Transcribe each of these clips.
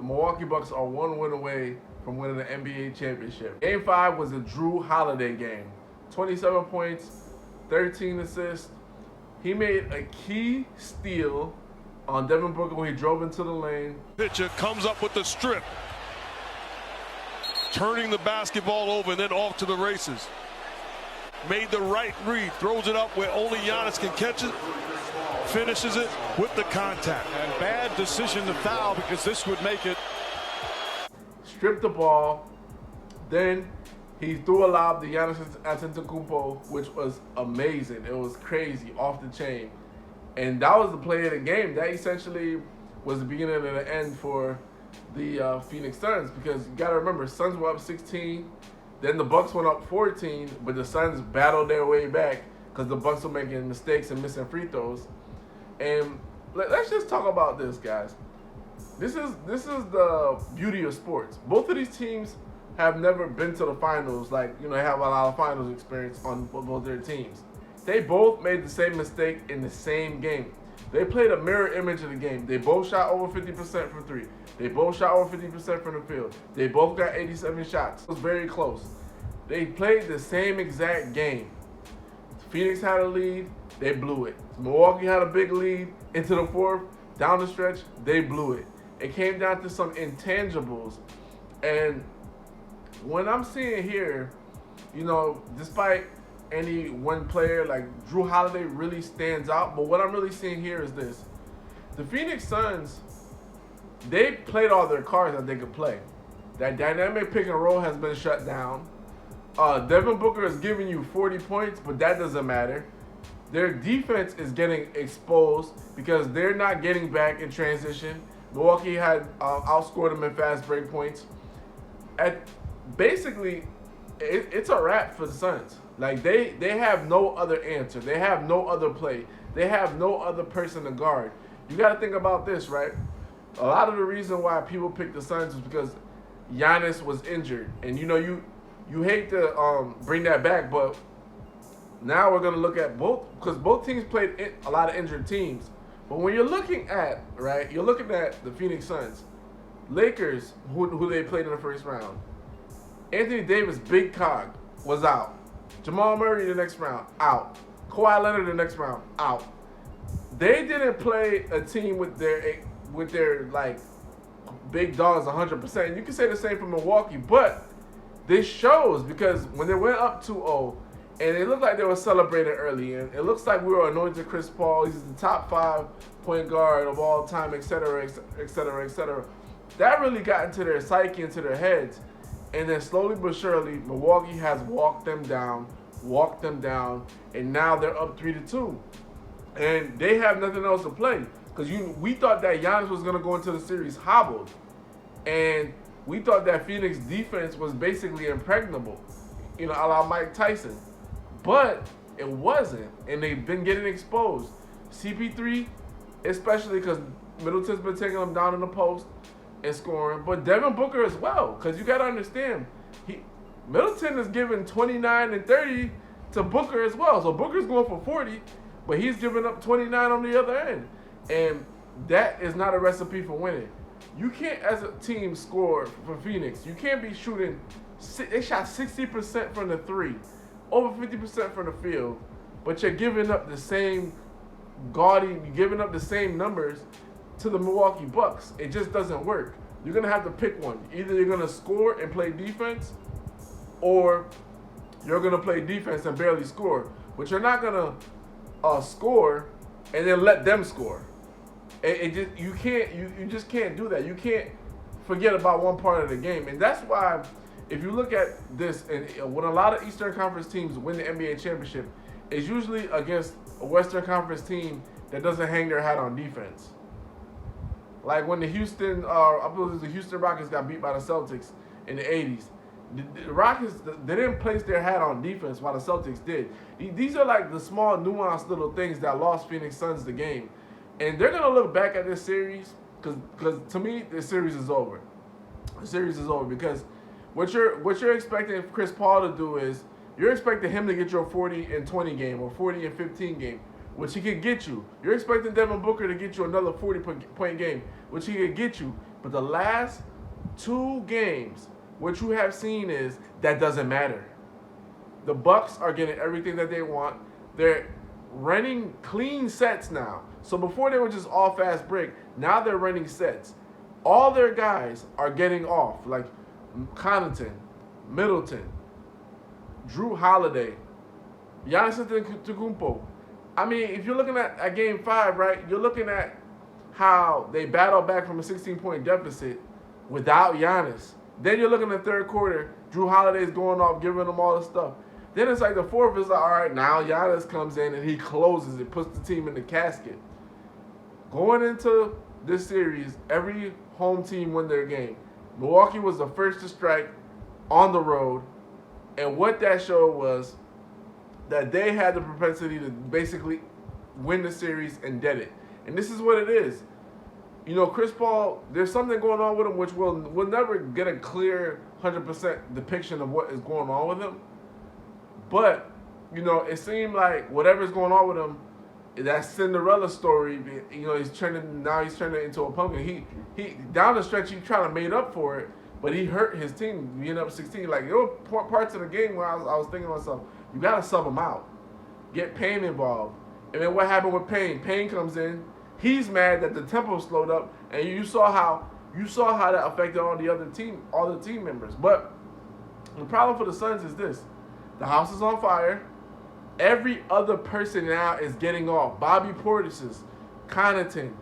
Milwaukee Bucks are 1 win away from winning the NBA championship. Game 5 was a Drew Holiday game. 27 points, 13 assists. He made a key steal on Devin Booker when he drove into the lane. Pitcher comes up with the strip, turning the basketball over and then off to the races. Made the right read, throws it up where only Giannis can catch it, finishes it with the contact. And bad decision to foul because this would make it. Stripped the ball, then he threw a lob to Giannis Antetokounmpo, which was amazing. It was crazy, off the chain. And that was the play of the game. That essentially was the beginning and the end for the Phoenix Suns, because you got to remember, Suns were up 16, then the Bucks went up 14, but the Suns battled their way back because the Bucks were making mistakes and missing free throws. And let's just talk about this, guys. This is the beauty of sports. Both of these teams have never been to the finals, like, you know, they have a lot of finals experience on both their teams. They both made the same mistake in the same game. They played a mirror image of the game. They both shot over 50% from three. They both shot over 50% from the field. They both got 87 shots. It was very close. They played the same exact game. Phoenix had a lead. They blew it. Milwaukee had a big lead into the fourth. Down the stretch, they blew it. It came down to some intangibles. And when I'm seeing here, you know, despite any one player, like Drew Holiday really stands out, but what I'm really seeing here is this. The Phoenix Suns, they played all their cards that they could play. That dynamic pick and roll has been shut down. Devin Booker is giving you 40 points, but that doesn't matter. Their defense is getting exposed because they're not getting back in transition. Milwaukee had outscored them in fast break points. Basically, it's a wrap for the Suns. Like, they have no other answer. They have no other play. They have no other person to guard. You got to think about this, right? A lot of the reason why people pick the Suns is because Giannis was injured. And, you know, you hate to bring that back, but now we're going to look at both, because both teams played a lot of injured teams. But when you're looking at, right, you're looking at the Phoenix Suns, Lakers, who they played in the first round, Anthony Davis, big cog, was out. Jamal Murray the next round, out. Kawhi Leonard the next round, out. They didn't play a team with their like big dogs 100%. You can say the same for Milwaukee, but this shows because when they went up 2-0, and it looked like they were celebrating early, and it looks like we were anointed Chris Paul. He's the top 5 point guard of all time, etc., etc., etc. That really got into their psyche, into their heads. And then slowly but surely, Milwaukee has walked them down, and now they're up 3-2. And they have nothing else to play. Because we thought that Giannis was going to go into the series hobbled. And we thought that Phoenix defense was basically impregnable, you know, a la Mike Tyson. But it wasn't. And they've been getting exposed. CP3, especially because Middleton's been taking them down in the post and scoring, but Devin Booker as well, because you got to understand, Middleton is giving 29 and 30 to Booker as well. So Booker's going for 40, but he's giving up 29 on the other end. And that is not a recipe for winning. You can't, as a team, score for Phoenix. You can't be shooting, they shot 60% from the three, over 50% from the field, but you're giving up the same you're giving up the same numbers to the Milwaukee Bucks. It just doesn't work. You're going to have to pick one. Either you're going to score and play defense, or you're going to play defense and barely score. But you're not going to score and then let them score. You just can't do that. You can't forget about one part of the game. And that's why, if you look at this, and when a lot of Eastern Conference teams win the NBA championship, it's usually against a Western Conference team that doesn't hang their hat on defense. Like when the Houston Rockets got beat by the Celtics in the 80s. The Rockets, they didn't place their hat on defense while the Celtics did. These are like the small, nuanced little things that lost Phoenix Suns the game. And they're going to look back at this series, because to me, this series is over. The series is over because what you're expecting Chris Paul to do is, you're expecting him to get you a 40 and 20 game or 40 and 15 game, which he could get you. You're expecting Devin Booker to get you another 40-point game, which he could get you. But the last 2 games, what you have seen is that doesn't matter. The Bucks are getting everything that they want. They're running clean sets now. So before they were just all fast break. Now they're running sets. All their guys are getting off, like Connaughton, Middleton, Drew Holiday, Giannis Antetokounmpo. I mean, if you're looking at Game 5, right, you're looking at how they battled back from a 16-point deficit without Giannis. Then you're looking at the third quarter, Drew Holiday's going off, giving them all this stuff. Then it's like the fourth is like, all right, now Giannis comes in and he closes it, puts the team in the casket. Going into this series, every home team win their game. Milwaukee was the first to strike on the road, and what that showed was that they had the propensity to basically win the series and did it. And this is what it is. You know, Chris Paul, there's something going on with him which we'll never get a clear 100% depiction of what is going on with him. But, you know, it seemed like whatever's going on with him, that Cinderella story, you know, he's turning into a pumpkin. He down the stretch, he trying to make up for it, but he hurt his team being up 16. Like, there were parts of the game where I was thinking to myself, you got to sub him out. Get Payne involved. And then what happened with Payne? Payne comes in. He's mad that the tempo slowed up, and you saw how that affected all the team members. But the problem for the Suns is this: the house is on fire. Every other person now is getting off. Bobby Portis, Connaughton,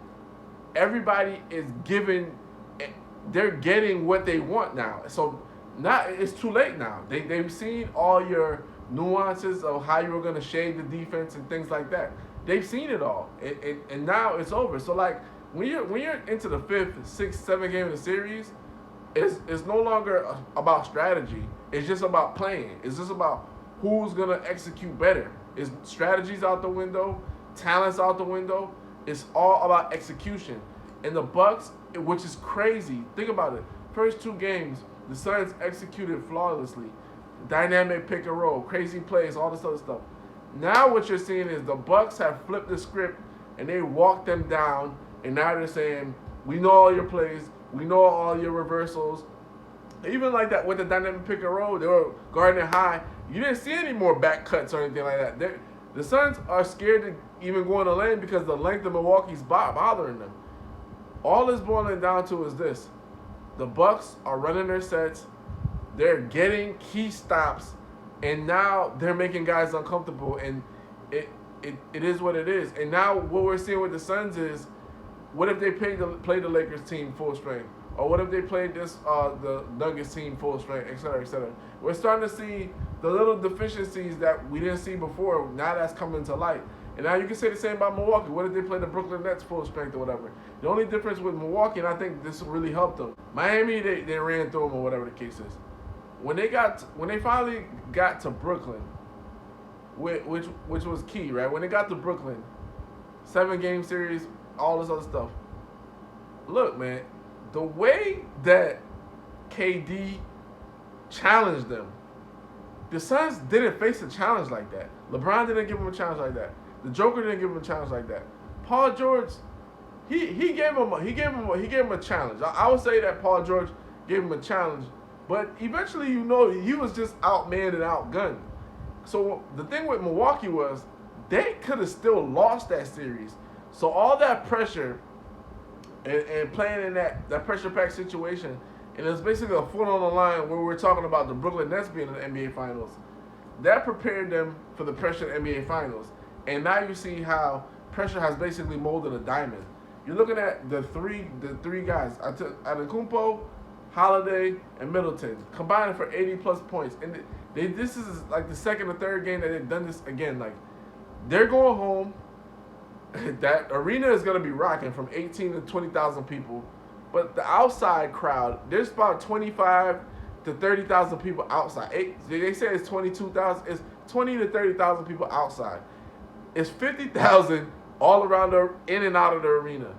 everybody is they're getting what they want now. So now it's too late now. They've seen all your nuances of how you were going to shade the defense and things like that. They've seen it all, and now it's over. So like when you're into the 5th, 6th, 7th game of the series, it's no longer about strategy. It's just about playing. It's just about who's gonna execute better. It's strategies out the window, talents out the window. It's all about execution. And the Bucks, which is crazy. Think about it. First 2 games, the Suns executed flawlessly. Dynamic pick and roll, crazy plays, all this other stuff. Now what you're seeing is the Bucks have flipped the script and they walked them down, and now they're saying, we know all your plays, we know all your reversals. Even like that with the dynamic pick and roll, they were guarding it high. You didn't see any more back cuts or anything like that. The Suns are scared to even go in the lane because the length of Milwaukee's bothering them. All it's boiling down to is this: the Bucks are running their sets, they're getting key stops, and now they're making guys uncomfortable. And it is what it is. And now what we're seeing with the Suns is, what if they play the Lakers team full strength? Or what if they played the Nuggets team full strength, et cetera, et cetera. We're starting to see the little deficiencies that we didn't see before. Now that's coming to light. And now you can say the same about Milwaukee. What if they play the Brooklyn Nets full strength or whatever? The only difference with Milwaukee, and I think this really helped them, Miami, they ran through them or whatever the case is. When they finally got to Brooklyn, which was key, right? When they got to Brooklyn, 7-game series, all this other stuff. Look, man, the way that KD challenged them, the Suns didn't face a challenge like that. LeBron didn't give him a challenge like that. The Joker didn't give him a challenge like that. Paul George, he gave him a challenge. I would say that Paul George gave him a challenge, but eventually, you know, he was just outmanned and outgunned. So the thing with Milwaukee was they could have still lost that series. So all that pressure and playing in that pressure-packed situation, and it's basically a foot on the line where we're talking about the Brooklyn Nets being in the NBA Finals. That prepared them for the pressure in the NBA Finals. And now you see how pressure has basically molded a diamond. You're looking at the three guys, Antetokounmpo, Holiday, and Middleton, combined for 80-plus points. And this is like the second or third game that they've done this again. Like, they're going home. That arena is going to be rocking from 18 to 20,000 people. But the outside crowd, there's about 25 to 30,000 people outside. They say it's 22,000. It's 20 to 30,000 people outside. It's 50,000 all around in and out of the arena.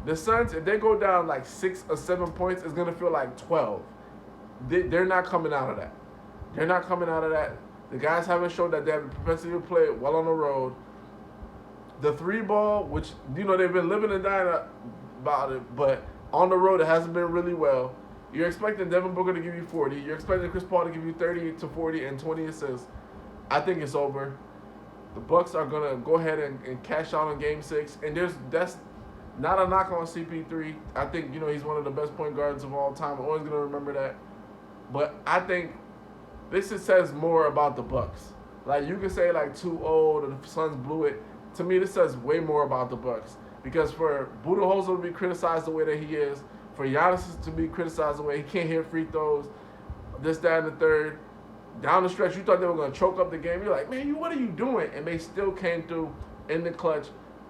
The Suns, if they go down like 6 or 7 points, it's going to feel like 12. They're not coming out of that. They're not coming out of that. The guys haven't shown that they have the propensity to play well on the road. The 3-ball, which, you know, they've been living and dying about it, but On the road, it hasn't been really well. You're expecting Devin Booker to give you 40. You're expecting Chris Paul to give you 30 to 40 and 20 assists. I think it's over. The Bucks are going to go ahead and cash out on Game 6. And that's not a knock on CP3. I think, he's one of the best point guards of all time. I'm always going to remember that. But I think this just says more about the Bucks. Like, you can say, like, too old or the Suns blew it. To me, this says way more about the Bucks. Because for Budenholzer to be criticized the way that he is, for Giannis to be criticized the way he can't hit free throws, this, that, and the third, down the stretch, you thought they were going to choke up the game. You're like, man, what are you doing? And they still came through in the clutch,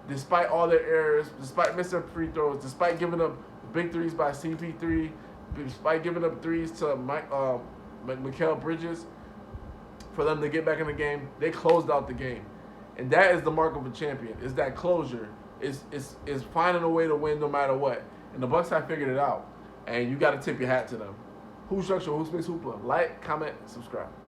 despite all their errors, despite missing free throws, despite giving up big threes by CP3, despite giving up threes to Mikal Bridges. For them to get back in the game, they closed out the game. And that is the mark of a champion, is that closure. Is finding a way to win no matter what. And the Bucks have figured it out. And you got to tip your hat to them. Who's Structure, Who Speaks Hoopla? Like, comment, subscribe.